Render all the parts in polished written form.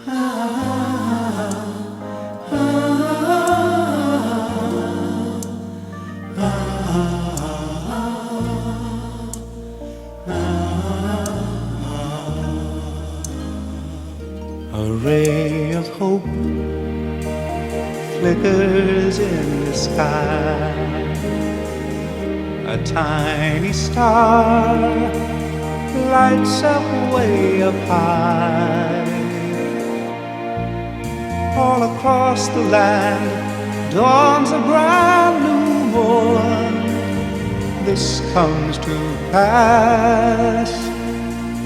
A ray of hope flickers in the sky. A tiny star lights up way up high. All across the land dawns a brand new morn. This comes to pass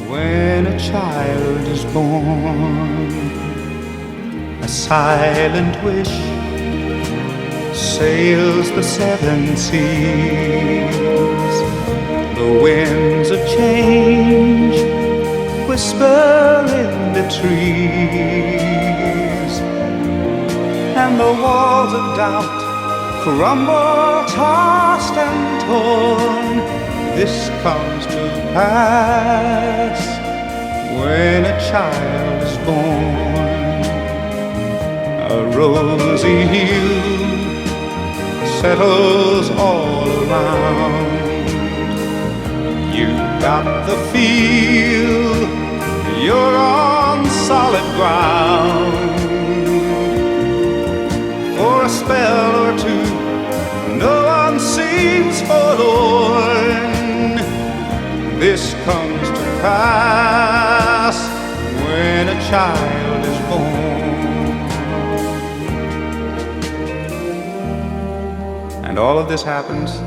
when a child is born. A silent wish sails the seven seas. The winds of change whisper in the trees, and the walls of doubt crumble, tossed and torn. This comes to pass when a child is born. A rosy hue settles all around. You got the feel you're on solid ground. For a spell or two, no one seems forlorn. This comes to pass when a child is born. And all of this happens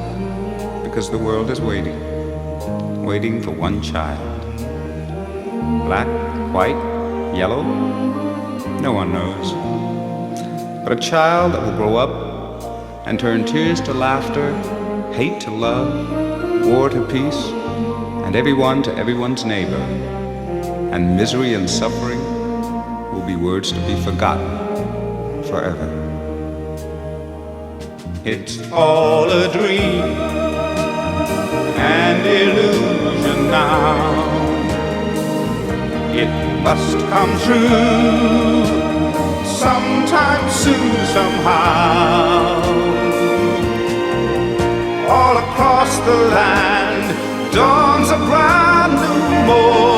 because the world is waiting for one child. Black, white, yellow, no one knows. But a child that will grow up and turn tears to laughter, hate to love, war to peace, and everyone to everyone's neighbor. And misery and suffering will be words to be forgotten forever. It's all a dream and illusion now. It must come true sometime soon, somehow. All across the land dawns a brand new morn.